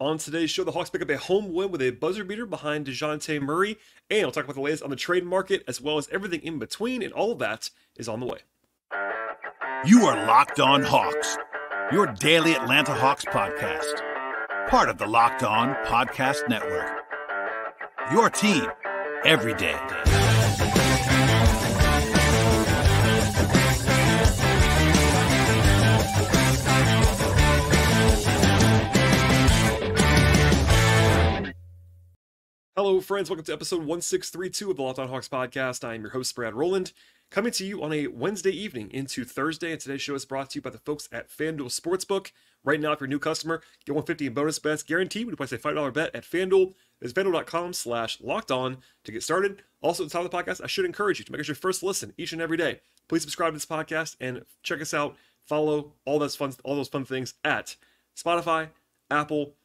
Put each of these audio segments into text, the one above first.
On today's show, the Hawks pick up a home win with a buzzer beater behind Dejounte Murray, and we'll talk about the latest on the trade market as well as everything in between, and all of that is on the way. You are Locked On Hawks, your daily Atlanta Hawks podcast, part of the Locked On Podcast Network. Your team every day. Hello, friends. Welcome to episode 1632 of the Locked On Hawks podcast. I am your host, Brad Rowland, coming to you on a Wednesday evening into Thursday. And today's show is brought to you by the folks at FanDuel Sportsbook. Right now, if you're a new customer, get $150 in bonus bets guaranteed when you place a $5 bet at FanDuel. It's FanDuel.com/lockedon to get started. Also, at the top of the podcast, I should encourage you to make us your first listen each and every day. Please subscribe to this podcast and check us out. Follow all those fun things at Spotify, Apple,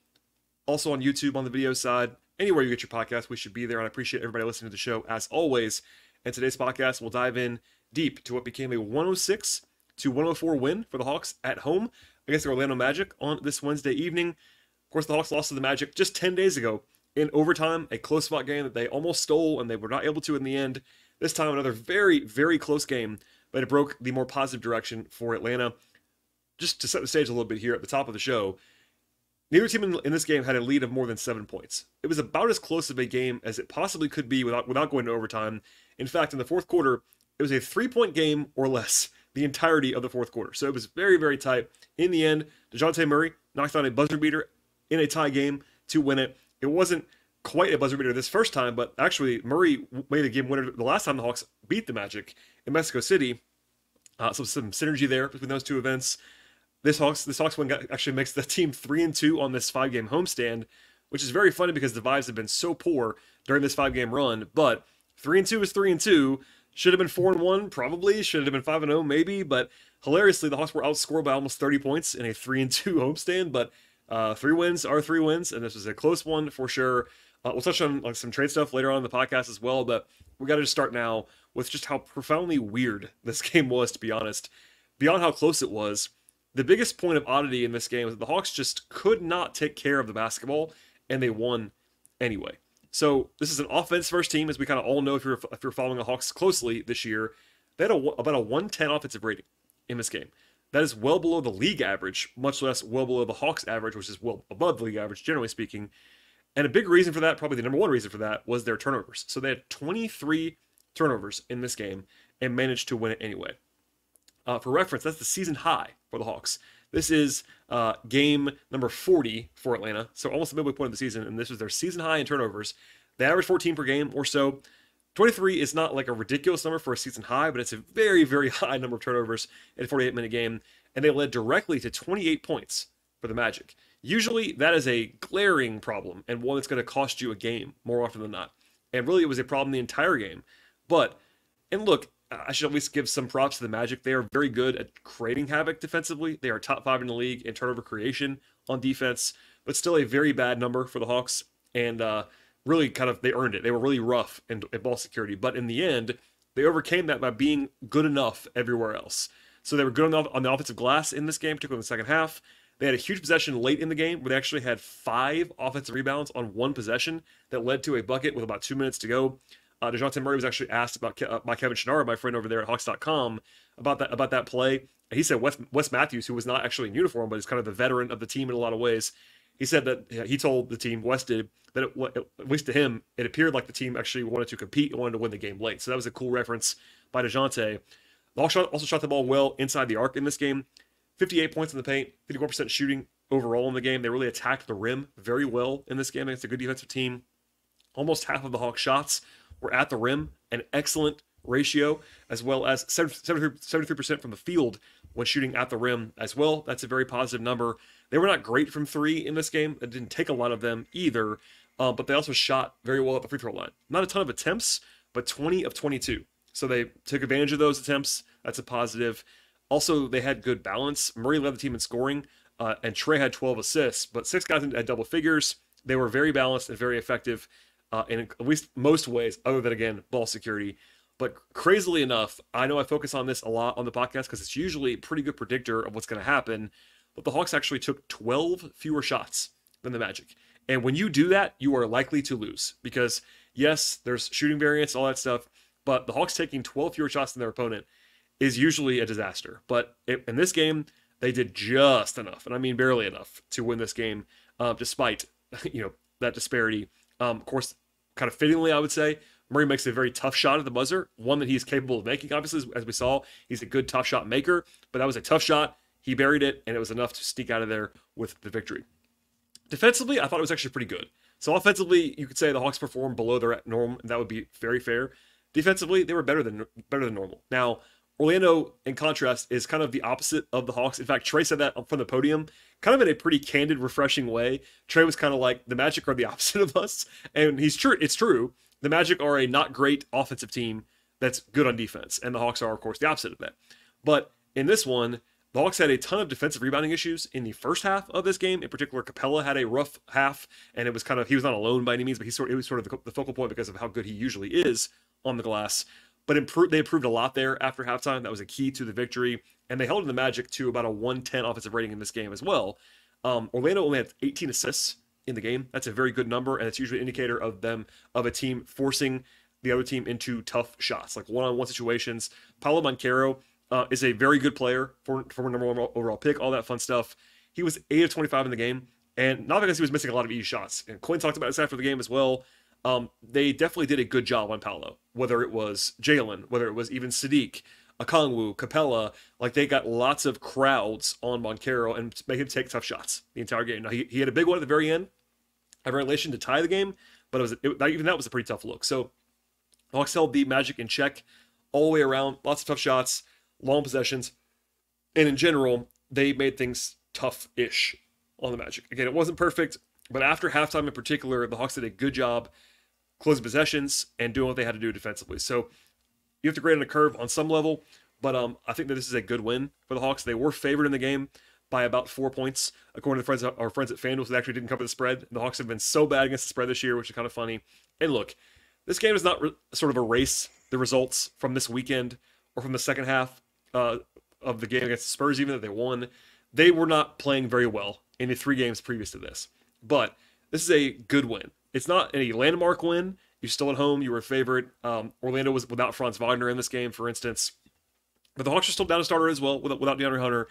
also on YouTube on the video side. Anywhere you get your podcast, we should be there, and I appreciate everybody listening to the show as always. And today's podcast will dive in deep to what became a 106-104 win for the Hawks at home against the Orlando Magic on this Wednesday evening. Of course, the Hawks lost to the Magic just 10 days ago in overtime, a close fought game that they almost stole, and they were not able to in the end. This time, another very, very close game, but it broke the more positive direction for Atlanta. Just to set the stage a little bit here at the top of the show, neither team in this game had a lead of more than 7 points. It was about as close of a game as it possibly could be without going to overtime. In fact, in the fourth quarter, it was a 3-point game or less the entirety of the fourth quarter. So it was very, very tight. In the end, Dejounte Murray knocked down a buzzer beater in a tie game to win it. It wasn't quite a buzzer beater this first time, but actually Murray made the game winner the last time the Hawks beat the Magic in Mexico City. So some synergy there between those two events. This Hawks win actually makes the team 3-2 on this 5-game homestand, which is very funny because the vibes have been so poor during this 5-game run. But 3-2 is 3-2. Should have been 4-1, probably. Should have been 5-0, maybe. But hilariously, the Hawks were outscored by almost 30 points in a 3-2 homestand. But 3 wins are 3 wins, and this was a close one for sure. We'll touch on some trade stuff later on in the podcast as well. But we got to just start now with just how profoundly weird this game was, to be honest. Beyond how close it was, the biggest point of oddity in this game is that the Hawks just could not take care of the basketball, and they won anyway. So this is an offense-first team, as we kind of all know if you're following the Hawks closely this year. They had about a 110 offensive rating in this game. That is well below the league average, much less well below the Hawks average, which is well above the league average, generally speaking. And a big reason for that, probably the number one reason for that, was their turnovers. So they had 23 turnovers in this game and managed to win it anyway. For reference, that's the season high for the Hawks. This is game number 40 for Atlanta, so almost the midway point of the season, and this was their season high in turnovers. They average 14 per game or so. 23 is not like a ridiculous number for a season high, but it's a very, very high number of turnovers in a 48-minute game, and they led directly to 28 points for the Magic. Usually, that is a glaring problem, and one that's going to cost you a game more often than not. And really, it was a problem the entire game. And look, I should at least give some props to the Magic. They are very good at creating havoc defensively. They are top 5 in the league in turnover creation on defense, but still a very bad number for the Hawks. And really they earned it. They were really rough in ball security. But in the end, they overcame that by being good enough everywhere else. So they were good enough on the offensive glass in this game, particularly in the second half. They had a huge possession late in the game where they actually had 5 offensive rebounds on one possession that led to a bucket with about 2 minutes to go. Dejounte Murray was actually asked by Kevin Shannara, my friend over there at Hawks.com, about that play. And he said Wes Matthews, who was not actually in uniform, but is kind of the veteran of the team in a lot of ways, he said that he told the team, Wes did, that at least to him, it appeared like the team actually wanted to compete and wanted to win the game late. So that was a cool reference by Dejounte. The Hawks also shot the ball well inside the arc in this game. 58 points in the paint, 51% shooting overall in the game. They really attacked the rim very well in this game against a good defensive team. Almost half of the Hawks' shots were at the rim, an excellent ratio, as well as 73% from the field when shooting at the rim as well. That's a very positive number. They were not great from 3 in this game. It didn't take a lot of them either, but they also shot very well at the free throw line. Not a ton of attempts, but 20 of 22. So they took advantage of those attempts. That's a positive. Also, they had good balance. Murray led the team in scoring, and Trey had 12 assists, but 6 guys had double figures. They were very balanced and very effective in at least most ways, other than, again, ball security. But crazily enough, I know I focus on this a lot on the podcast because it's usually a pretty good predictor of what's going to happen, but the Hawks actually took 12 fewer shots than the Magic. And when you do that, you are likely to lose because, yes, there's shooting variance, all that stuff, but the Hawks taking 12 fewer shots than their opponent is usually a disaster. But in this game, they did just enough, and I mean barely enough, to win this game, despite that disparity. Of course, kind of fittingly, I would say, Murray makes a very tough shot at the buzzer, one that he's capable of making, obviously, as we saw. He's a good tough shot maker, but that was a tough shot. He buried it, and it was enough to sneak out of there with the victory. Defensively, I thought it was actually pretty good. So offensively, you could say the Hawks performed below their norm, and that would be very fair. Defensively, they were better than normal. Now, Orlando, in contrast, is kind of the opposite of the Hawks. In fact, Trey said that from the podium, kind of in a pretty candid, refreshing way. Trey was kind of like, the Magic are the opposite of us. And he's true. It's true. The Magic are a not great offensive team that's good on defense. And the Hawks are, of course, the opposite of that. But in this one, the Hawks had a ton of defensive rebounding issues in the first half of this game. In particular, Capella had a rough half, and it was kind of, he was not alone by any means, but it was sort of the focal point because of how good he usually is on the glass. But they improved a lot there after halftime. That was a key to the victory. And they held the Magic to about a 110 offensive rating in this game as well. Orlando only had 18 assists in the game. That's a very good number, and it's usually an indicator of a team forcing the other team into tough shots, like one-on-one situations. Paolo Banchero is a very good player, former number one overall pick, all that fun stuff. He was 8 of 25 in the game, and not because he was missing a lot of easy shots. And Quinn talked about this after the game as well. They definitely did a good job on Paolo, whether it was Jalen, whether it was even Sadiq, Okongwu, Capella. Like, they got lots of crowds on Banchero and make him take tough shots the entire game. Now, he had a big one at the very end, a relation to tie the game, but even that was a pretty tough look. So the Hawks held the Magic in check all the way around, lots of tough shots, long possessions, and in general, they made things tough-ish on the Magic. Again, it wasn't perfect, but after halftime in particular, the Hawks did a good job closing possessions and doing what they had to do defensively. So you have to grade on a curve on some level, but I think that this is a good win for the Hawks. They were favored in the game by about 4 points, according to our friends at FanDuel, so they actually didn't cover the spread. The Hawks have been so bad against the spread this year, which is kind of funny. And look, this game does not sort of erase the results from this weekend or from the second half of the game against the Spurs, even though they won. They were not playing very well in the 3 games previous to this. But this is a good win. It's not a landmark win. You're still at home. You were a favorite. Orlando was without Franz Wagner in this game, for instance. But the Hawks are still down a starter as well, without DeAndre Hunter.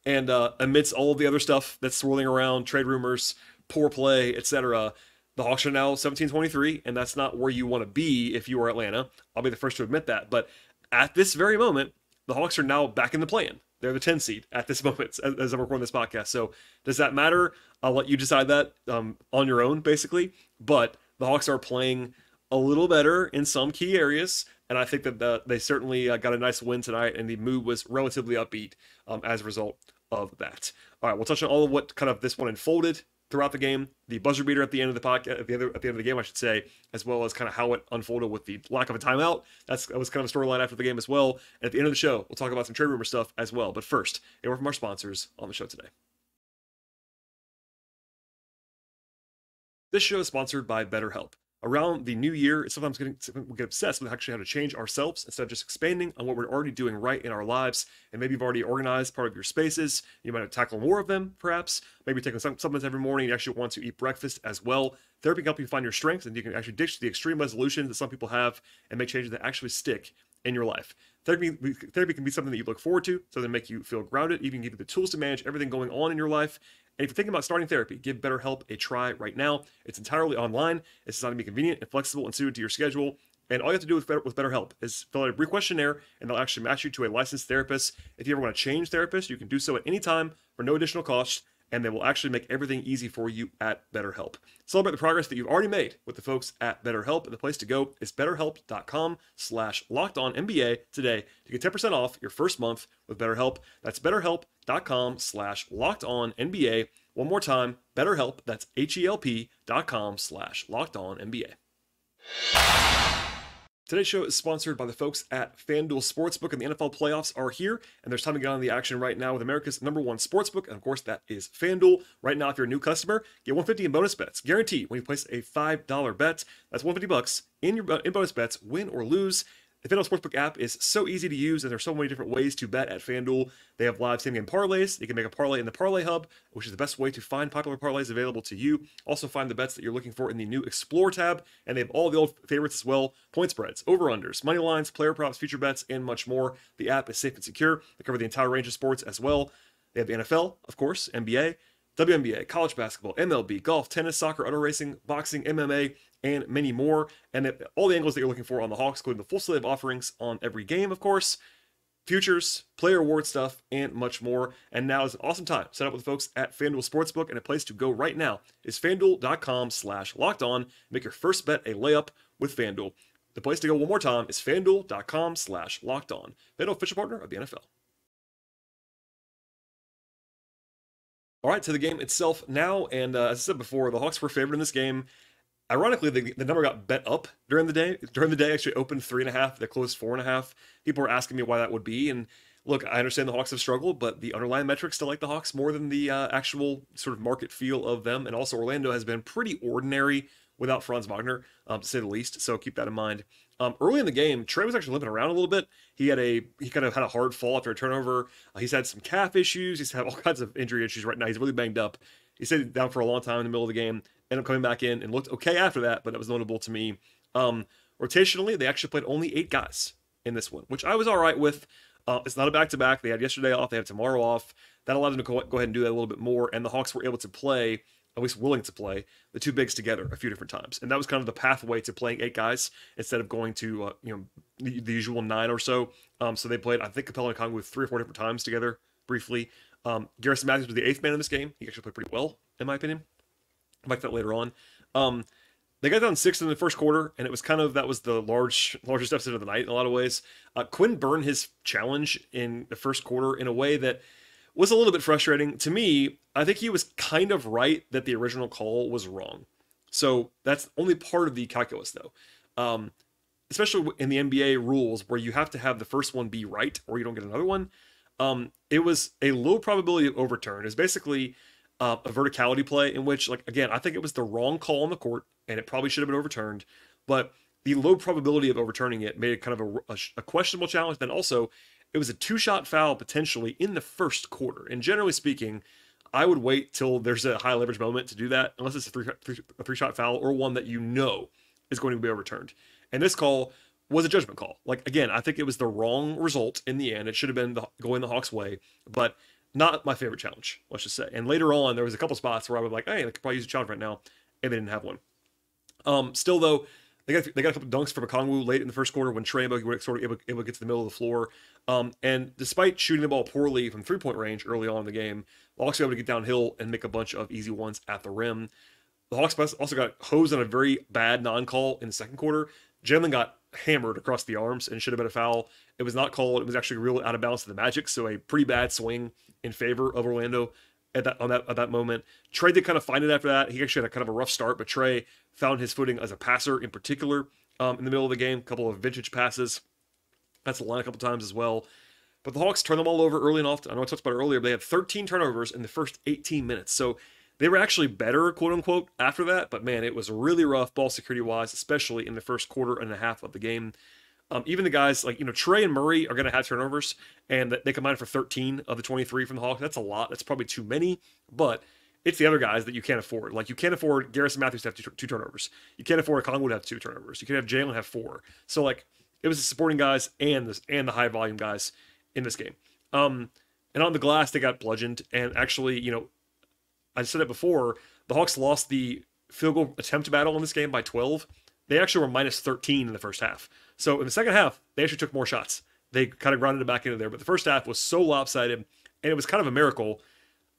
And amidst all of the other stuff that's swirling around, trade rumors, poor play, etc., the Hawks are now 17-23, and that's not where you want to be if you are Atlanta. I'll be the first to admit that. But at this very moment, the Hawks are now back in the play-in. They're the 10 seed at this moment as I'm recording this podcast. So does that matter? I'll let you decide that on your own, basically. But the Hawks are playing a little better in some key areas, and I think that they certainly got a nice win tonight, and the mood was relatively upbeat as a result of that. All right, we'll touch on all of what kind of this one unfolded throughout the game, the buzzer beater at the end of the podcast, at the end of the game, I should say, as well as kind of how it unfolded with the lack of a timeout. That was kind of a storyline after the game as well. And at the end of the show, we'll talk about some trade rumor stuff as well. But first, a word from our sponsors on the show today. This show is sponsored by BetterHelp. Around the new year, sometimes we get obsessed with actually how to change ourselves instead of just expanding on what we're already doing right in our lives. And maybe you've already organized part of your spaces. You might have tackled more of them, perhaps. Maybe taking supplements every morning. You actually want to eat breakfast as well. Therapy can help you find your strengths, and you can actually ditch the extreme resolutions that some people have and make changes that actually stick in your life. Therapy can be something that you look forward to, something to make you feel grounded, even give you the tools to manage everything going on in your life. And if you're thinking about starting therapy, give BetterHelp a try right now. It's entirely online. It's designed to be convenient and flexible and suited to your schedule. And all you have to do with BetterHelp is fill out a brief questionnaire, and they'll actually match you to a licensed therapist. If you ever want to change therapists, you can do so at any time for no additional cost, and they will actually make everything easy for you at BetterHelp. Celebrate the progress that you've already made with the folks at BetterHelp, and the place to go is betterhelp.com/lockedonnba today to get 10% off your first month with BetterHelp. That's betterhelp.com/lockedonnba. One more time, BetterHelp, that's HELP.com/lockedonnba. Today's show is sponsored by the folks at FanDuel Sportsbook, and the NFL playoffs are here, and there's time to get on the action right now with America's #1 sportsbook, and of course that is FanDuel. Right now, if you're a new customer, get $150 in bonus bets, guaranteed when you place a $5 bet. That's $150 in bonus bets, win or lose. The FanDuel Sportsbook app is so easy to use, and there's so many different ways to bet at FanDuel. They have live same-game parlays. You can make a parlay in the Parlay Hub, which is the best way to find popular parlays available to you. Also find the bets that you're looking for in the new Explore tab, and they have all the old favorites as well: point spreads, over-unders, money lines, player props, future bets, and much more. The app is safe and secure. They cover the entire range of sports as well. They have the NFL, of course, NBA, WNBA, college basketball, MLB, golf, tennis, soccer, auto racing, boxing, MMA, and many more. And all the angles that you're looking for on the Hawks, including the full slate of offerings on every game, of course, futures, player award stuff, and much more. And now is an awesome time. Set up with the folks at FanDuel Sportsbook, and a place to go right now is FanDuel.com/lockedon. Make your first bet a layup with FanDuel. The place to go one more time is FanDuel.com/lockedon. FanDuel, official partner of the NFL. All right, to the game itself now, and as I said before, the Hawks were favored in this game. Ironically, the number got bet up during the day. During the day, actually opened 3.5. They closed 4.5. People were asking me why that would be, and look, I understand the Hawks have struggled, but the underlying metrics still like the Hawks more than the actual sort of market feel of them. And also, Orlando has been pretty ordinary without Franz Wagner, to say the least. So keep that in mind. Early in the game, Trey was actually limping around a little bit. He kind of had a hard fall after a turnover. He's had some calf issues. He's had all kinds of injury issues right now. He's really banged up. He stayed down for a long time in the middle of the game. Ended up coming back in and looked okay after that, but that was notable to me. Rotationally, they actually played only 8 guys in this one, which I was all right with. It's not a back-to-back. They had yesterday off. They have tomorrow off. That allowed them to go ahead and do that a little bit more, and the Hawks were able to play, at least willing to play, the two bigs together a few different times. And that was kind of the pathway to playing 8 guys instead of going to the usual 9 or so. So they played, I think, Capella and Congo 3 or 4 different times together briefly. Jase Medical was the 8th man in this game. He actually played pretty well, in my opinion. I'll back that later on. They got down 6 in the first quarter, and it was that was the largest deficit of the night in a lot of ways. Quinn burned his challenge in the first quarter in a way that was a little bit frustrating. To me, I think he was kind of right that the original call was wrong. So that's only part of the calculus, though. Especially in the NBA rules, where you have to have the first one be right or you don't get another one. It was a low probability of overturn. It's basically a verticality play in which, like, again, I think it was the wrong call on the court, and it probably should have been overturned. But the low probability of overturning it made it kind of a questionable challenge. Then also, it was a 2-shot foul potentially in the first quarter. And generally speaking, I would wait till there's a high leverage moment to do that, unless it's a 3-shot foul or one that you know is going to be overturned. And this call was a judgment call. Like, again, I think it was the wrong result in the end. It should have been going the Hawks' way, but not my favorite challenge, let's just say. And later on, there was a couple spots where I was like, hey, they could probably use a challenge right now, and they didn't have one. Still, though, they got a couple dunks from Okongwu late in the first quarter when Trey were sort of able to get to the middle of the floor. And despite shooting the ball poorly from 3-point range early on in the game, the Hawks were able to get downhill and make a bunch of easy ones at the rim. The Hawks also got hosed on a very bad non-call in the second quarter. Jalen got hammered across the arms and should have been a foul. It was not called. It was actually real out of balance to the Magic, so a pretty bad swing in favor of Orlando at that moment. Trey did kind of find it after that. He actually had a kind of a rough start, but Trey found his footing as a passer in particular in the middle of the game. A couple of vintage passes. That's the line a couple times as well. But the Hawks turned them all over early and often. I know I talked about it earlier, but they had 13 turnovers in the first 18 minutes. So they were actually better, quote unquote, after that. But man, it was really rough ball security wise, especially in the first quarter and a half of the game. Even the guys like, Trey and Murray are going to have turnovers, and they combined for 13 of the 23 from the Hawks. That's a lot. That's probably too many, but it's the other guys that you can't afford. Like, you can't afford Garrison Matthews to have two turnovers. You can't afford Congo to have 2 turnovers. You can't have Jalen have 4. So, like, it was the supporting guys and the high volume guys in this game. And on the glass, they got bludgeoned. And actually, I said it before, the Hawks lost the field goal attempt battle in this game by 12. They actually were minus 13 in the first half. So in the second half, they actually took more shots. They kind of grounded it back into there. But the first half was so lopsided, and it was kind of a miracle.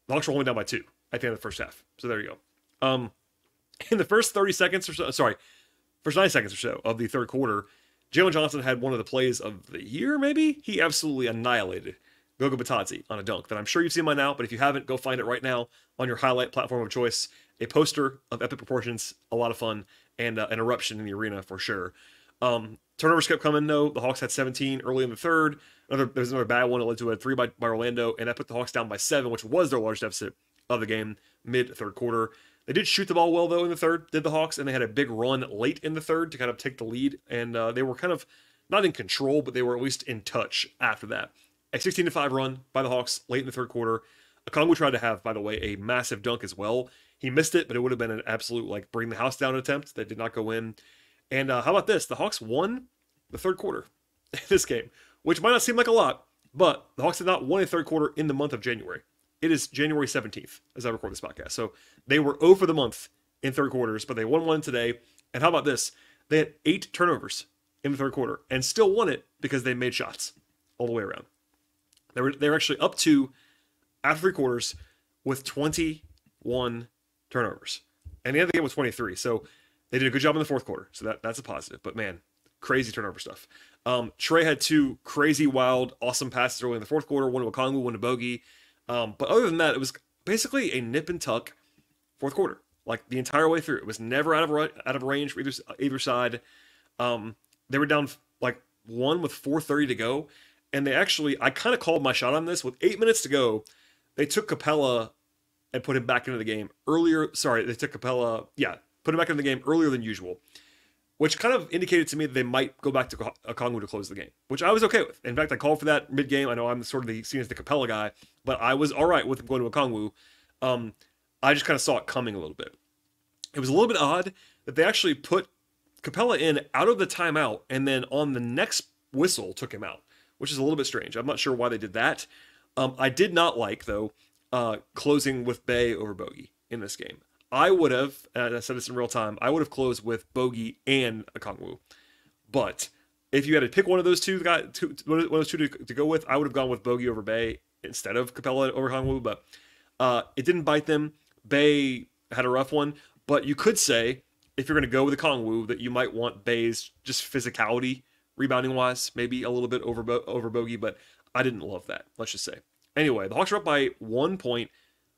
The Hawks were only down by 2 at the end of the first half. So there you go. In the first 30 seconds or so, first 9 seconds or so of the third quarter, Jalen Johnson had one of the plays of the year, maybe? He absolutely annihilated Goga Batadze on a dunk that I'm sure you've seen by now, but if you haven't, go find it right now on your highlight platform of choice. A poster of epic proportions, a lot of fun, and an eruption in the arena for sure. Turnovers kept coming, though. The Hawks had 17 early in the third. There was another bad one that led to a 3 by Orlando, and that put the Hawks down by 7, which was their largest deficit of the game mid-third quarter. They did shoot the ball well, though, in the third, did the Hawks, and they had a big run late in the third to kind of take the lead, and they were kind of not in control, but they were at least in touch after that. A 16-5 run by the Hawks late in the third quarter. Okongwu tried to have, by the way, a massive dunk as well. He missed it, but it would have been an absolute, like, bring the house down attempt that did not go in. And how about this? The Hawks won the third quarter in this game, which might not seem like a lot, but the Hawks did not win a third quarter in the month of January. It is January 17th as I record this podcast. So they were 0 for the month in third quarters, but they won one today. And how about this? They had 8 turnovers in the third quarter and still won it because they made shots all the way around. They were actually up to, after 3 quarters, with 21 turnovers. And the end of the game was 23. So they did a good job in the fourth quarter. So that's a positive. But man, crazy turnover stuff. Trey had 2 crazy, wild, awesome passes early in the fourth quarter. One to Okongwu, one to Bogey. But other than that, it was basically a nip and tuck fourth quarter. Like the entire way through. It was never out of range for either side. They were down like 1 with 4:30 to go. And they actually, I kind of called my shot on this. With 8 minutes to go, they took Capella and put him back into the game earlier. Sorry, they took Capella, put him back into the game earlier than usual, which kind of indicated to me that they might go back to Okongwu to close the game, which I was okay with. In fact, I called for that mid-game. I know I'm sort of seen as the Capella guy, but I was all right with him going to Okongwu. I just kind of saw it coming a little bit. It was a little bit odd that they actually put Capella in out of the timeout and then on the next whistle took him out, which is a little bit strange. I'm not sure why they did that. I did not like, though, closing with Bay over Bogey in this game. I would have, and I said this in real time, I would have closed with Bogey and Okongwu. But if you had to pick one of those two, to go with, I would have gone with Bogey over Bay instead of Capella over Okongwu. But it didn't bite them. Bay had a rough one. But you could say, if you're going to go with Okongwu, that you might want Bay's just physicality, rebounding-wise, maybe a little bit over Bogey, but I didn't love that, let's just say. Anyway, the Hawks were up by 1 point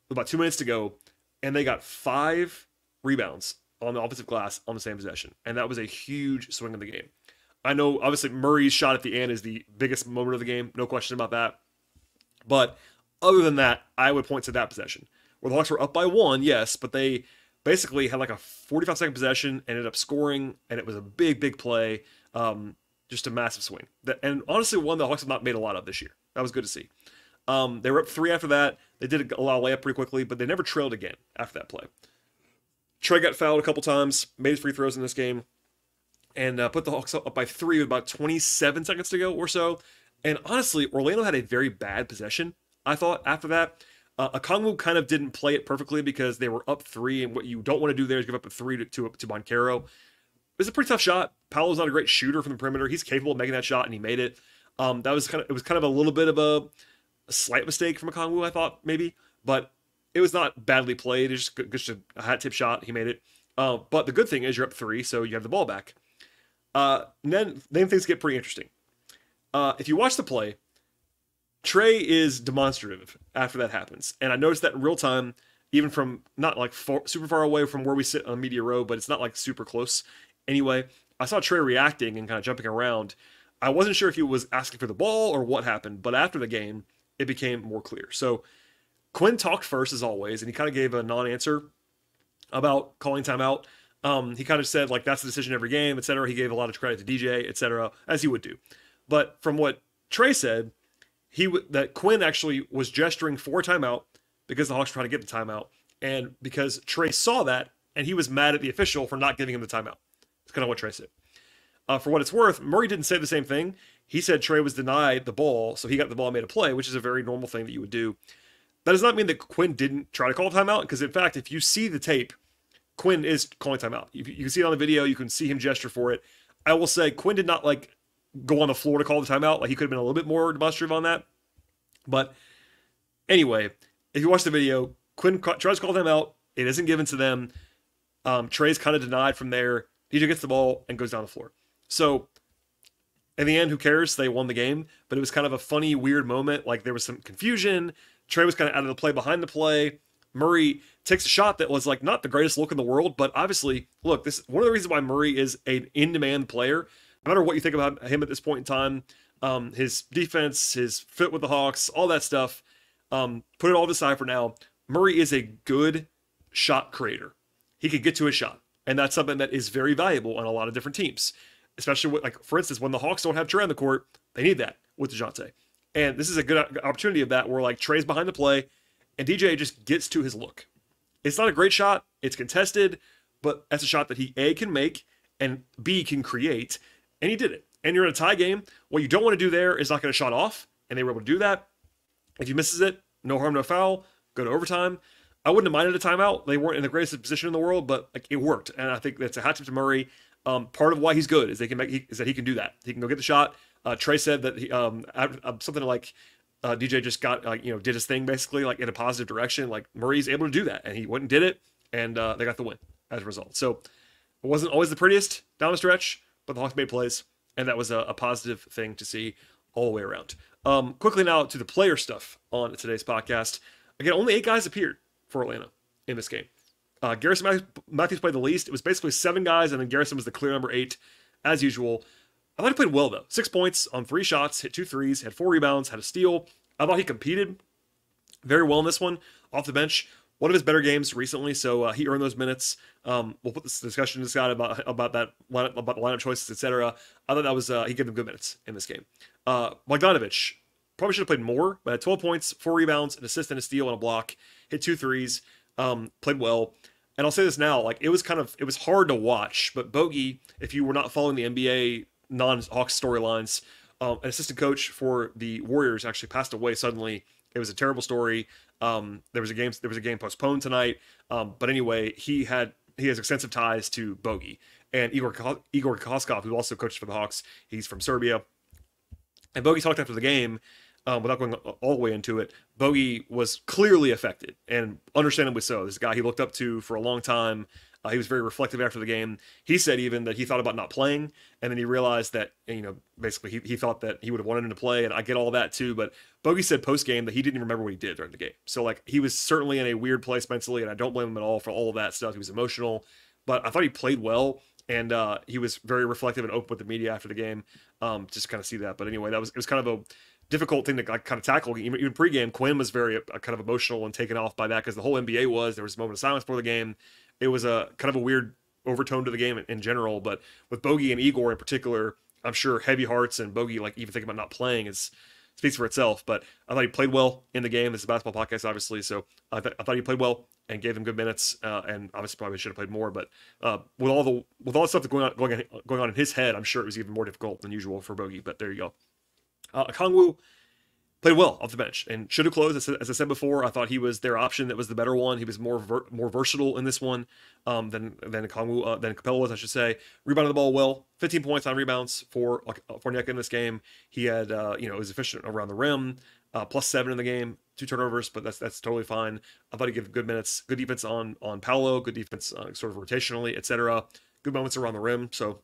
with about 2 minutes to go, and they got 5 rebounds on the opposite glass on the same possession, and that was a huge swing in the game. I know, obviously, Murray's shot at the end is the biggest moment of the game, no question about that. But other than that, I would point to that possession, where the Hawks were up by 1, yes, but they basically had like a 45-second possession, ended up scoring, and it was a big, big play. Just a massive swing. And honestly, one the Hawks have not made a lot of this year. That was good to see. They were up 3 after that. They did allow a layup pretty quickly, but they never trailed again after that play. Trey got fouled a couple times, made his free throws in this game, and put the Hawks up by 3 with about 27 seconds to go or so. And honestly, Orlando had a very bad possession, I thought, after that. Okongwu kind of didn't play it perfectly because they were up 3, and what you don't want to do there is give up a 3 to Boncaro. It was a pretty tough shot. Paolo's not a great shooter from the perimeter. He's capable of making that shot, and he made it. It was kind of a little bit of a slight mistake from Okongwu, I thought, maybe. But it was not badly played. It's just a hat tip shot. He made it. But the good thing is you're up 3, so you have the ball back. Then things get pretty interesting. If you watch the play, Trey is demonstrative after that happens. And I noticed that in real time, even from not like super far away from where we sit on Media Row, but it's not like super close. Anyway, I saw Trey reacting and kind of jumping around. I wasn't sure if he was asking for the ball or what happened, but after the game, it became more clear. So Quinn talked first, as always, and he kind of gave a non-answer about calling timeout. He kind of said, like, that's the decision every game, etc. He gave a lot of credit to DJ, etc., as he would do. But from what Trey said, that Quinn actually was gesturing for timeout because the Hawks were trying to get the timeout, and because Trey saw that, and he was mad at the official for not giving him the timeout. That's kind of what Trey said. For what it's worth, Murray didn't say the same thing. He said Trey was denied the ball, so he got the ball and made a play, which is a very normal thing that you would do. That does not mean that Quinn didn't try to call timeout, because in fact, if you see the tape, Quinn is calling timeout. You can see it on the video. You can see him gesture for it. I will say Quinn did not like go on the floor to call the timeout. Like, he could have been a little bit more demonstrative on that. But anyway, if you watch the video, Quinn tries to call timeout. It isn't given to them. Trey's kind of denied from there. DJ gets the ball and goes down the floor. So in the end, who cares? They won the game. But it was kind of a funny, weird moment. Like, there was some confusion. Trey was kind of out of the play behind the play. Murray takes a shot that was like not the greatest look in the world, but obviously, look, this is one of the reasons why Murray is an in-demand player. No matter what you think about him at this point in time, his defense, his fit with the Hawks, all that stuff, put it all aside for now. Murray is a good shot creator. He could get to a shot, and that's something that is very valuable on a lot of different teams. especially with, like, for instance, when the Hawks don't have Trey on the court, they need that with Dejounte. And this is a good opportunity of that where, like, Trey's behind the play and DJ just gets to his look. It's not a great shot. It's contested, but that's a shot that he, A, can make, and B, can create, and he did it. And you're in a tie game. What you don't want to do there is not get a shot off, and they were able to do that. If he misses it, no harm, no foul, go to overtime. I wouldn't have minded a timeout. They weren't in the greatest position in the world, but like, it worked. And I think that's a hat tip to Murray. Part of why he's good is is that he can do that. He can go get the shot. Trey said that he, something like DJ just got did his thing basically, like, in a positive direction. Like, Murray's able to do that, and he went and did it, and they got the win as a result. So it wasn't always the prettiest down the stretch, but the Hawks made plays, and that was a positive thing to see all the way around. Quickly now to the player stuff on today's podcast. Again, only 8 guys appeared for Atlanta in this game. Garrison Matthews played the least. It was basically 7 guys, and then Garrison was the clear number 8, as usual. I thought he played well, though. 6 points on 3 shots, hit 2 threes, had 4 rebounds, had a steal. I thought he competed very well in this one, off the bench. One of his better games recently, so he earned those minutes. We'll put this discussion to Scott about that lineup, about the lineup choices, etc. I thought that was he gave them good minutes in this game. Bogdanovic probably should have played more, but had 12 points, 4 rebounds, an assist and a steal and a block, hit 2 threes, played well. And I'll say this now, like, it was hard to watch, but Bogey, if you were not following the NBA non-Hawks storylines, an assistant coach for the Warriors actually passed away suddenly. It was a terrible story. There was a game postponed tonight. But anyway, he has extensive ties to Bogey and Igor Koskov, who also coached for the Hawks. He's from Serbia. And Bogey talked after the game, without going all the way into it. Bogey was clearly affected, and understandably so. This guy he looked up to for a long time. He was very reflective after the game. He said even that he thought about not playing, and then he realized that, basically he thought that he would have wanted him to play, and I get all that too. But Bogey said post-game that he didn't even remember what he did during the game. So, like, he was certainly in a weird place mentally, and I don't blame him at all for all of that stuff. He was emotional, but I thought he played well, and he was very reflective and open with the media after the game, just to kind of see that. But anyway, it was kind of a difficult thing to, like, kind of tackle. Even pregame, Quinn was very kind of emotional and taken off by that, because the whole NBA was. There was a moment of silence before the game. It was a kind of a weird overtone to the game in general, but with Bogey and Igor in particular, I'm sure heavy hearts, and Bogey, like, even thinking about not playing speaks for itself. But I thought he played well in the game. This is a basketball podcast, obviously, so I thought he played well and gave them good minutes, and obviously probably should have played more. But with all the stuff that's going on in his head, I'm sure it was even more difficult than usual for Bogey. But there you go. Okongwu played well off the bench and should have closed. As I said before, I thought he was their option that was the better one. He was more versatile in this one than Capella was, I should say. Rebounded the ball well, 15 points on rebounds for Onyeka in this game. He had was efficient around the rim, +7 in the game, 2 turnovers, but that's totally fine. I thought he gave good minutes, good defense on Paolo, good defense sort of rotationally, etc. Good moments around the rim. So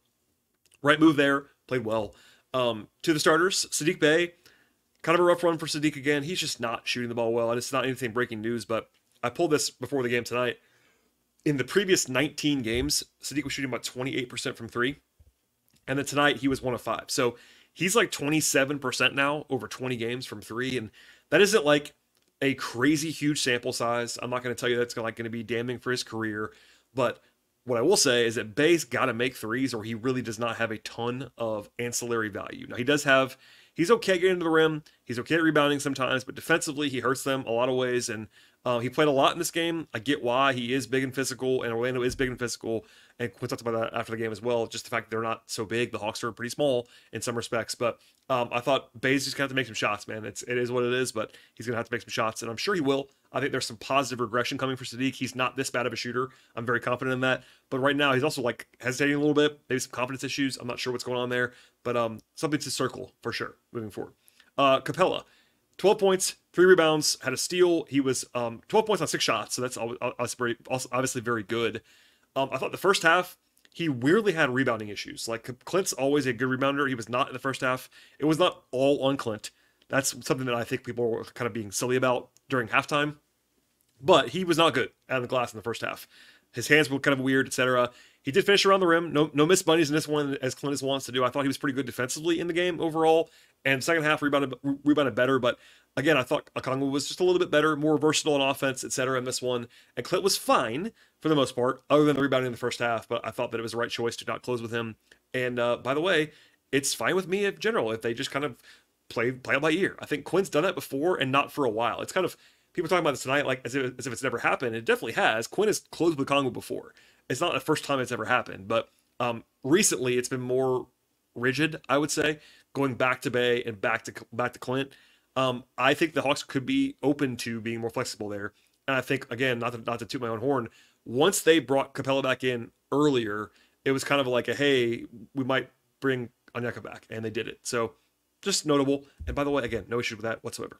right move there, played well. To the starters, Saddiq Bey. Kind of a rough run for Saddiq again. He's just not shooting the ball well. And it's not anything breaking news, but I pulled this before the game tonight. In the previous 19 games, Saddiq was shooting about 28% from 3. And then tonight, he was 1 of 5. So he's like 27% now over 20 games from 3. And that isn't like a crazy huge sample size. I'm not going to tell you that's going to be damning for his career. But what I will say is that Bay's got to make threes, or he really does not have a ton of ancillary value. Now, he's okay getting to the rim. He's okay at rebounding sometimes, but defensively, he hurts them a lot of ways. And he played a lot in this game. I get why. He is big and physical, and Orlando is big and physical. And Quinn talked about that after the game as well. Just the fact that they're not so big. The Hawks are pretty small in some respects. But I thought Bay's just going to have to make some shots, man. It is what it is, but he's going to have to make some shots, and I'm sure he will. I think there's some positive regression coming for Saddiq. He's not this bad of a shooter. I'm very confident in that. But right now, he's also like hesitating a little bit. Maybe some confidence issues. I'm not sure what's going on there. But something to circle for sure moving forward. Capella, 12 points, 3 rebounds, had a steal. He was 12 points on 6 shots, so that's obviously very good. I thought the first half, he weirdly had rebounding issues. Like, Clint's always a good rebounder. He was not in the first half. It was not all on Clint. That's something that I think people were kind of being silly about during halftime. But he was not good out of the glass in the first half. His hands were kind of weird, etc. He did finish around the rim. No missed bunnies in this one, as Clint wants to do. I thought he was pretty good defensively in the game overall. And second half, rebounded better. But again, I thought Okongwu was just a little bit better, more versatile on offense, etc. in this one. And Clint was fine for the most part, other than the rebounding in the first half. But I thought that it was the right choice to not close with him. And by the way, it's fine with me in general if they just kind of play it by ear. I think Quinn's done that before and not for a while. It's kind of people talking about this tonight like as if it's never happened. It definitely has. Quinn has closed with Congo before. It's not the first time it's ever happened, but recently it's been more rigid, I would say, going back to Bay and back to Clint. I think the Hawks could be open to being more flexible there. And I think, again, not to toot my own horn, once they brought Capella back in earlier, it was kind of like hey, we might bring Onyeka back, and they did it. So just notable. And by the way, again, no issue with that whatsoever.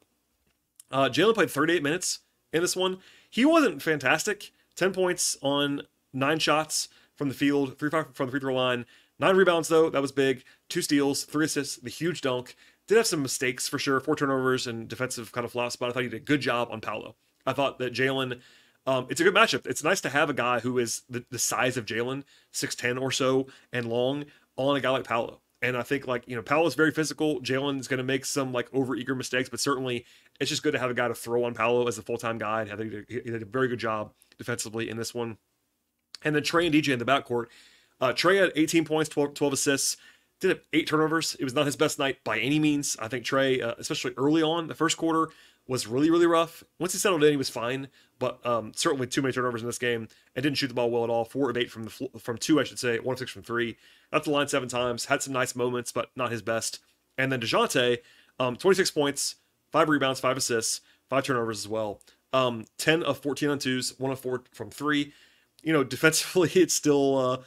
Jalen played 38 minutes in this one. He wasn't fantastic. 10 points on 9 shots from the field, 3-5 from the free throw line. 9 rebounds, though. That was big. 2 steals, 3 assists, the huge dunk. Did have some mistakes for sure, 4 turnovers and defensive kind of flops, but I thought he did a good job on Paolo. I thought that Jalen, it's a good matchup. It's nice to have a guy who is the size of Jalen, 6'10 or so, and long, on a guy like Paolo. And I think, Paolo's very physical. Jalen's going to make some, over-eager mistakes, but certainly it's just good to have a guy to throw on Paolo as a full-time guy. And I think he did a very good job defensively in this one. And then Trey and DJ in the backcourt. Trey had 18 points, 12 assists, did have 8 turnovers. It was not his best night by any means. I think Trey, especially early on, the first quarter, was really, really rough. Once he settled in, he was fine, but certainly too many turnovers in this game and didn't shoot the ball well at all. 4 of 8 from 2, I should say, 1 of 6 from 3. Got the line 7 times, had some nice moments, but not his best. And then Dejounte, 26 points, 5 rebounds, 5 assists, 5 turnovers as well. 10 of 14 on 2s, 1 of 4 from 3. Defensively, it's still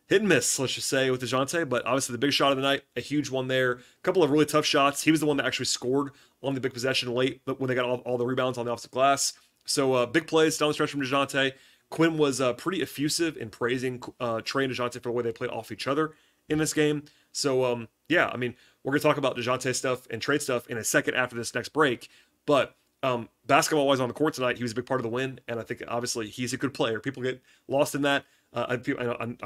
hit and miss, let's just say, with Dejounte, but obviously the big shot of the night, a huge one there. A couple of really tough shots. He was the one that actually scored on the big possession late, but when they got all the rebounds on the offensive glass. So big plays down the stretch from Dejounte. Quinn was pretty effusive in praising Trey and Dejounte for the way they played off each other in this game. So, we're going to talk about Dejounte stuff and trade stuff in a second after this next break, but basketball-wise on the court tonight, he was a big part of the win, and I think obviously he's a good player. People get lost in that. I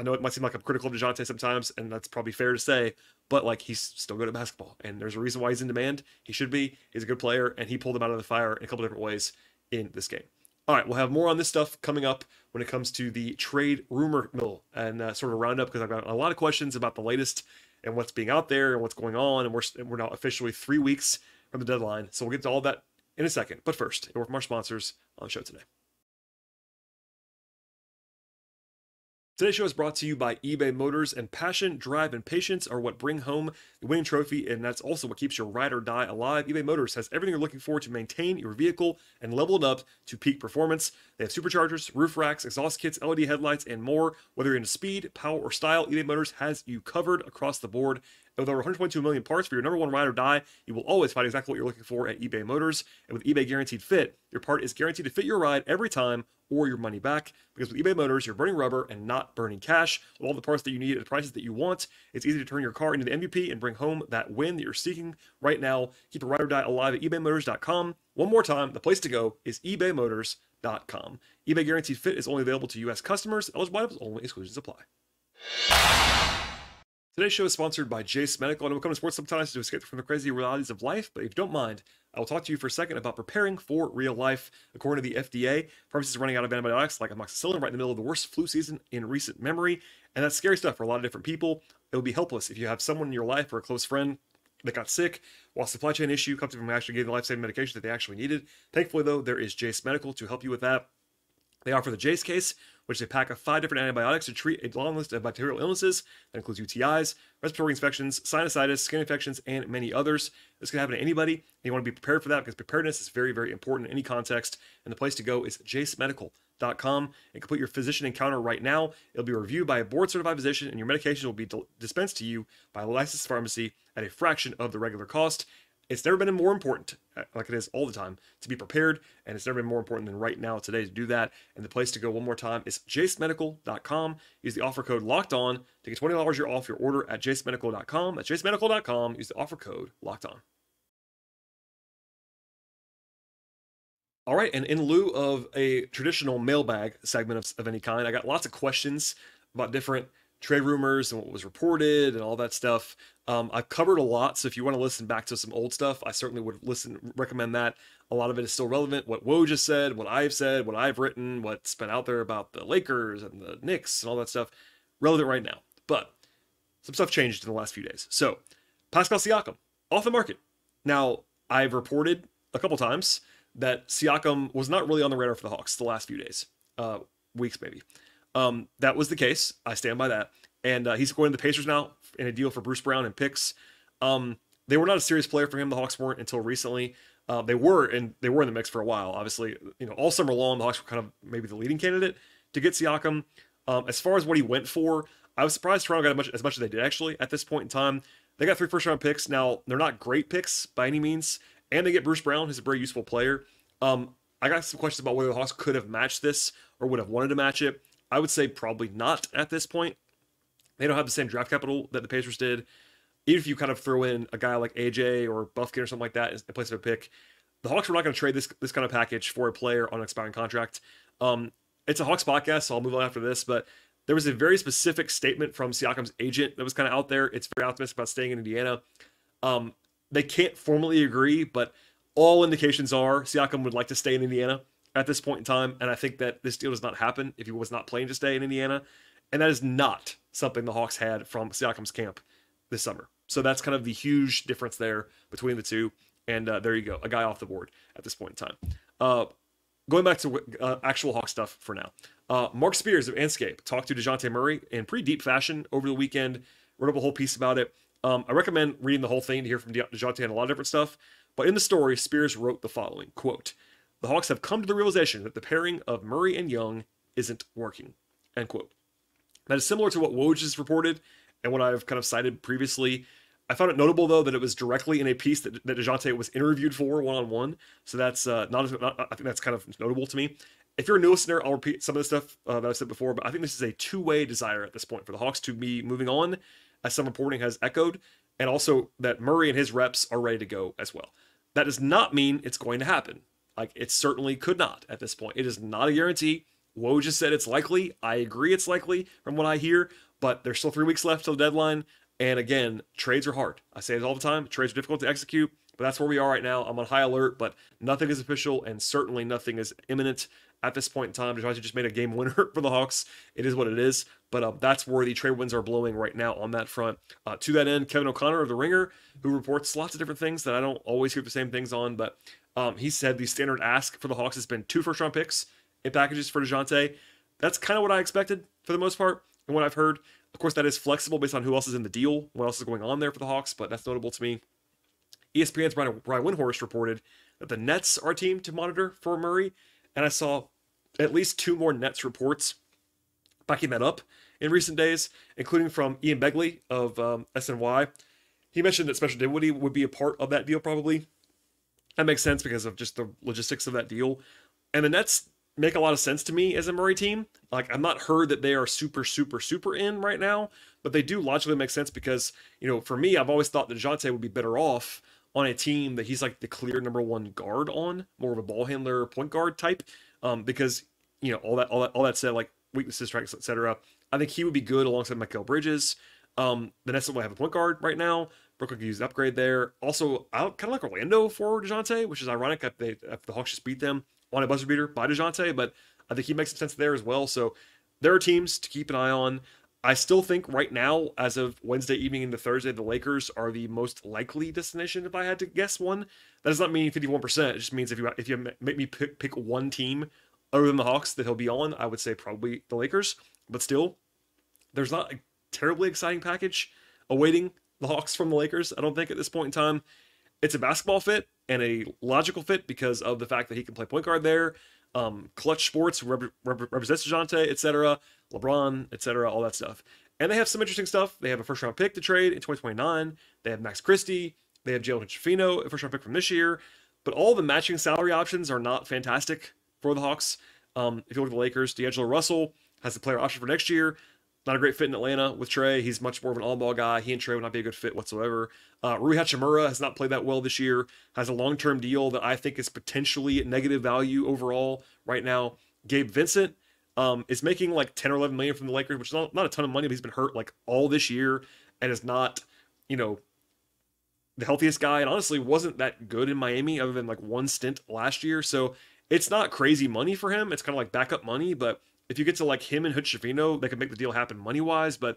know it might seem like I'm critical of Dejounte sometimes, and that's probably fair to say, but he's still good at basketball, and there's a reason why he's in demand. He should be. He's a good player, and he pulled him out of the fire in a couple different ways in this game. All right, we'll have more on this stuff coming up when it comes to the trade rumor mill and sort of a roundup, because I've got a lot of questions about the latest and what's being out there and what's going on, and we're now officially 3 weeks from the deadline, so we'll get to all that in a second. But first, a word from our sponsors on the show today. Today's show is brought to you by eBay Motors, and passion, drive, and patience are what bring home the winning trophy, and that's also what keeps your ride or die alive. eBay Motors has everything you're looking for to maintain your vehicle and level it up to peak performance. They have superchargers, roof racks, exhaust kits, LED headlights, and more. Whether you're into speed, power, or style, eBay Motors has you covered across the board. And with over 122 million parts for your number one ride or die, you will always find exactly what you're looking for at eBay Motors. And with eBay Guaranteed Fit, your part is guaranteed to fit your ride every time or your money back. Because with eBay Motors, you're burning rubber and not burning cash. With all the parts that you need at the prices that you want, it's easy to turn your car into the MVP and bring home that win that you're seeking right now. Keep your ride or die alive at ebaymotors.com. One more time, the place to go is ebaymotors.com. eBay Guaranteed Fit is only available to U.S. customers. Eligible items only. Exclusions apply. Today's show is sponsored by Jase Medical, and we'll come to sports sometimes to escape from the crazy realities of life, but if you don't mind, I will talk to you for a second about preparing for real life. According to the FDA, pharmacists are running out of antibiotics like amoxicillin right in the middle of the worst flu season in recent memory, and that's scary stuff for a lot of different people. It will be helpless if you have someone in your life or a close friend that got sick while supply chain issue comes from actually getting the life-saving medication that they actually needed. Thankfully, though, there is Jase Medical to help you with that. They offer the Jase case, which is a pack of 5 different antibiotics to treat a long list of bacterial illnesses. That includes UTIs, respiratory infections, sinusitis, skin infections, and many others. This can happen to anybody, and you want to be prepared for that because preparedness is very, very important in any context. And the place to go is jasemedical.com and complete your physician encounter right now. It'll be reviewed by a board-certified physician, and your medication will be dispensed to you by a licensed pharmacy at a fraction of the regular cost. It's never been more important, like it is all the time, to be prepared, and it's never been more important than right now today to do that. And the place to go one more time is jasemedical.com. Use the offer code LOCKEDON to get $20 off your order at jasemedical.com. That's jasemedical.com. Use the offer code LOCKEDON. All right, and in lieu of a traditional mailbag segment of any kind, I got lots of questions about different trade rumors and what was reported and all that stuff. I've covered a lot, so if you want to listen back to some old stuff, I certainly would recommend that. A lot of it is still relevant. What Woj just said, what I've written, what's been out there about the Lakers and the Knicks and all that stuff, relevant right now. But some stuff changed in the last few days. So, Pascal Siakam, off the market. Now, I've reported a couple times that Siakam was not really on the radar for the Hawks the last few days, weeks maybe. That was the case. I stand by that. And he's going to the Pacers now in a deal for Bruce Brown and picks. They were not a serious player for him. The Hawks weren't until recently. They were in the mix for a while. Obviously, all summer long, the Hawks were kind of maybe the leading candidate to get Siakam. As far as what he went for, I was surprised Toronto got as much as they did actually at this point in time. They got 3 first-round picks. Now, they're not great picks by any means, and they get Bruce Brown, who's a very useful player. I got some questions about whether the Hawks could have matched this or would have wanted to match it. I would say probably not at this point. They don't have the same draft capital that the Pacers did. Even if you kind of throw in a guy like AJ or Buffkin or something like that in place of a pick, the Hawks were not going to trade this kind of package for a player on an expiring contract. It's a Hawks podcast, so I'll move on after this, but there was a very specific statement from Siakam's agent that was kind of out there. It's very optimistic about staying in Indiana. They can't formally agree, but all indications are Siakam would like to stay in Indiana at this point in time, and I think that this deal does not happen if he was not planning to stay in Indiana, and that is not something the Hawks had from Siakam's camp this summer. So that's kind of the huge difference there between the two, and there you go, a guy off the board at this point in time. Going back to actual Hawks stuff for now. Mark Spears of Anscape talked to Dejounte Murray in pretty deep fashion over the weekend, wrote up a whole piece about it. I recommend reading the whole thing to hear from Dejounte and a lot of different stuff. But in the story, Spears wrote the following, quote, "The Hawks have come to the realization that the pairing of Murray and Young isn't working," end quote. That is similar to what Woj has reported and what I've kind of cited previously. I found it notable, though, that it was directly in a piece that Dejounte was interviewed for one-on-one. So that's I think that's kind of notable to me. If you're a new listener, I'll repeat some of the stuff that I said before, but I think this is a two-way desire at this point for the Hawks to be moving on, as some reporting has echoed, and also that Murray and his reps are ready to go as well. That does not mean it's going to happen. Like, it certainly could not at this point. It is not a guarantee. Woj just said it's likely. I agree it's likely from what I hear, but there's still 3 weeks left till the deadline. And again, trades are hard. I say it all the time. Trades are difficult to execute, but that's where we are right now. I'm on high alert, but nothing is official, and certainly nothing is imminent at this point in time. Dejounte just made a game winner for the Hawks. It is what it is, but that's where the trade winds are blowing right now on that front. To that end, Kevin O'Connor of The Ringer, who reports lots of different things that I don't always hear the same things on, but he said the standard ask for the Hawks has been 2 first-round picks in packages for Dejounte. That's kind of what I expected for the most part, and what I've heard. Of course, that is flexible based on who else is in the deal, what else is going on there for the Hawks, but that's notable to me. ESPN's Brian Windhorst reported that the Nets are a team to monitor for Murray, and I saw at least 2 more Nets reports backing that up in recent days, including from Ian Begley of SNY. He mentioned that Spencer Dinwiddie would be a part of that deal probably. That makes sense because of just the logistics of that deal. And the Nets make a lot of sense to me as a Murray team. Like, I'm not heard that they are super in right now, but they do logically make sense because, for me, I've always thought that Dejounte would be better off on a team that he's like the clear number 1 guard on, more of a ball handler, point guard type, because, all that said, like weaknesses, strengths, etc. I think he would be good alongside Mikal Bridges. The Nets don't have a point guard right now. Brooklyn could use an upgrade there. Also, I kind of like Orlando for Dejounte, which is ironic if the Hawks just beat them on a buzzer beater by Dejounte, but I think he makes some sense there as well. So there are teams to keep an eye on. I still think right now, as of Wednesday evening into Thursday, the Lakers are the most likely destination if I had to guess one. That does not mean 51%. It just means if you make me pick one team other than the Hawks that he'll be on, I would say probably the Lakers. But still, there's not a terribly exciting package awaiting the Hawks from the Lakers, I don't think, at this point in time. It's a basketball fit and a logical fit because of the fact that he can play point guard there. Clutch Sports represents Dejounte, etc. LeBron, etc. All that stuff. And they have some interesting stuff. They have a first-round pick to trade in 2029. They have Max Christie. They have Jalen Hood-Schifino, a first-round pick from this year. But all the matching salary options are not fantastic for the Hawks. If you look at the Lakers, D'Angelo Russell has the player option for next year. Not a great fit in Atlanta with Trey. He's much more of an all-ball guy. He and Trey would not be a good fit whatsoever. Rui Hachimura has not played that well this year. Has a long-term deal that I think is potentially negative value overall right now. Gabe Vincent is making like 10 or 11 million from the Lakers, which is not a ton of money, but he's been hurt like all this year and is not, the healthiest guy, and honestly wasn't that good in Miami other than like one stint last year. So it's not crazy money for him. It's kind of like backup money, but if you get to like him and Hood-Schifino, they could make the deal happen money-wise. But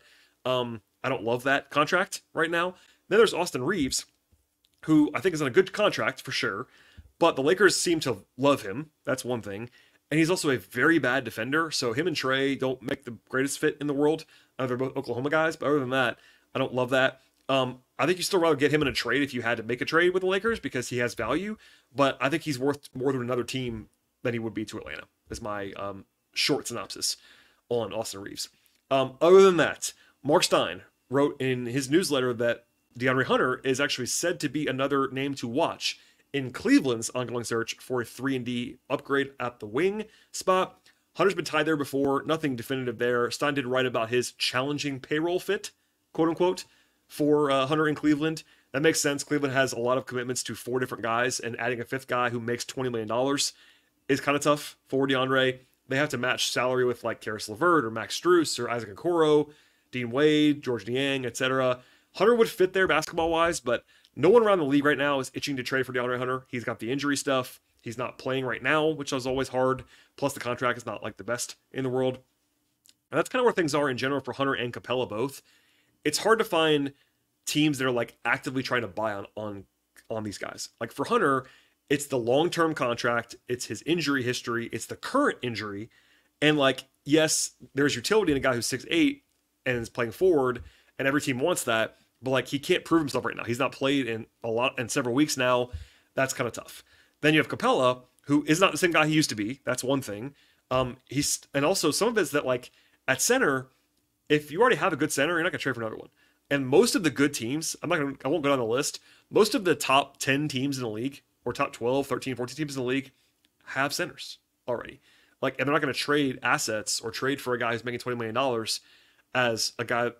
I don't love that contract right now. Then there's Austin Reeves, who I think is on a good contract for sure, but the Lakers seem to love him. That's one thing. And he's also a very bad defender. So him and Trey don't make the greatest fit in the world. They're both Oklahoma guys, but other than that, I don't love that. I think you still rather get him in a trade if you had to make a trade with the Lakers because he has value. But I think he's worth more to another team than he would be to Atlanta, is my short synopsis on Austin Reeves. Other than that, Mark Stein wrote in his newsletter that DeAndre Hunter is actually said to be another name to watch in Cleveland's ongoing search for a 3-and-D upgrade at the wing spot. Hunter's been tied there before, nothing definitive there. Stein did write about his challenging payroll fit, quote unquote, for Hunter in Cleveland. That makes sense. Cleveland has a lot of commitments to 4 different guys, and adding a 5th guy who makes $20 million is kind of tough for DeAndre. They have to match salary with like Karis LeVert or Max Strus or Isaac Okoro, Dean Wade, George Niang, etc. Hunter would fit there basketball-wise, but no one around the league right now is itching to trade for DeAndre Hunter. He's got the injury stuff. He's not playing right now, which is always hard. Plus, the contract is not like the best in the world. And that's kind of where things are in general for Hunter and Capella both. It's hard to find teams that are like actively trying to buy on these guys. Like for Hunter, it's the long-term contract, it's his injury history, it's the current injury, and like, yes, there's utility in a guy who's 6'8" and is playing forward, and every team wants that, but like he can't prove himself right now. He's not played in several weeks now. That's kind of tough. Then you have Capella, who is not the same guy he used to be. That's one thing. And also some of it is that like at center, if you already have a good center, you're not gonna trade for another one. And most of the good teams, I won't go down the list. Most of the top 10 teams in the league, or top 12, 13, 14 teams in the league, have centers already. Like, and they're not going to trade assets or trade for a guy who's making $20 million as a guy,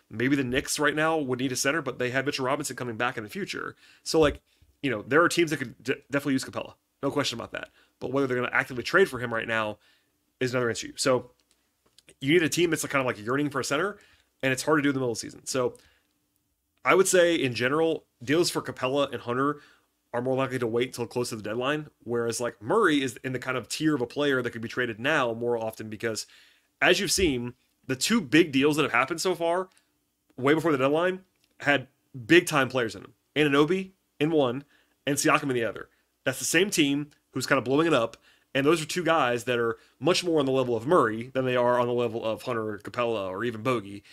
maybe the Knicks right now would need a center, but they have Mitchell Robinson coming back in the future. So like, there are teams that could definitely use Capella. No question about that. But whether they're going to actively trade for him right now is another issue. So you need a team that's kind of like yearning for a center, and it's hard to do in the middle of the season. So I would say in general, deals for Capella and Hunter are more likely to wait until close to the deadline, whereas like Murray is in the kind of tier of a player that could be traded now more often because, as you've seen, the 2 big deals that have happened so far, way before the deadline, had big-time players in them. Anunoby in one, and Siakam in the other. That's the same team who's kind of blowing it up, and those are 2 guys that are much more on the level of Murray than they are on the level of Hunter, Capella, or even Bogey.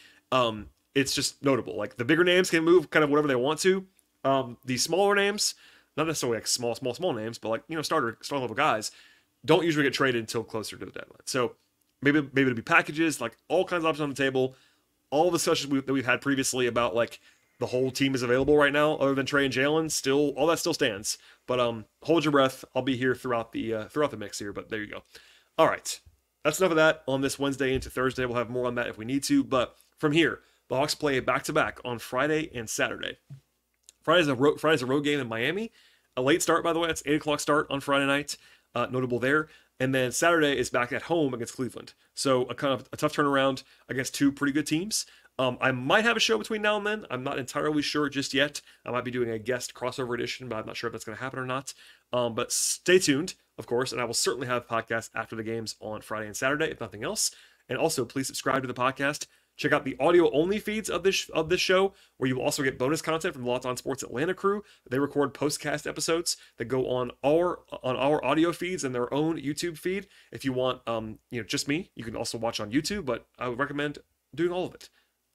It's just notable. Like, the bigger names can move kind of whatever they want to. The smaller names, not necessarily like small names, but like, starter level guys, don't usually get traded until closer to the deadline. So maybe it'll be packages, like all kinds of options on the table. All the discussions that we've had previously about like the whole team is available right now, other than Trey and Jalen, all that still stands. But hold your breath. I'll be here throughout the mix here. But there you go. All right, that's enough of that on this Wednesday into Thursday. We'll have more on that if we need to. But from here, the Hawks play back-to-back on Friday and Saturday. Friday's a road game in Miami. A late start, by the way. It's 8 o'clock start on Friday night. Notable there. And then Saturday is back at home against Cleveland. So a kind of a tough turnaround against 2 pretty good teams. I might have a show between now and then. I'm not entirely sure just yet. I might be doing a guest crossover edition, but I'm not sure if that's going to happen or not. But stay tuned, of course, and I will certainly have podcasts after the games on Friday and Saturday, if nothing else. And also, please subscribe to the podcast. Check out the audio-only feeds of this show, where you will also get bonus content from the Locked On Sports Atlanta crew. They record postcast episodes that go on our audio feeds and their own YouTube feed. If you want, just me, you can also watch on YouTube, but I would recommend doing all of it.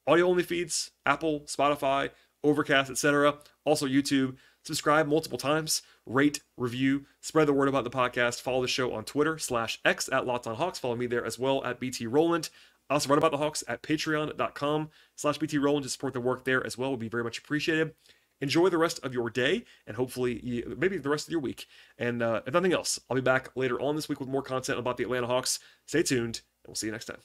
Audio-only feeds, Apple, Spotify, Overcast, etc. Also YouTube. Subscribe multiple times, rate, review, spread the word about the podcast. Follow the show on Twitter /X at Locked On Hawks. Follow me there as well at BT Rowland. I also write about the Hawks at patreon.com/BT Rowland to support the work there as well. Would be very much appreciated. Enjoy the rest of your day and hopefully maybe the rest of your week. And if nothing else, I'll be back later on this week with more content about the Atlanta Hawks. Stay tuned, and we'll see you next time.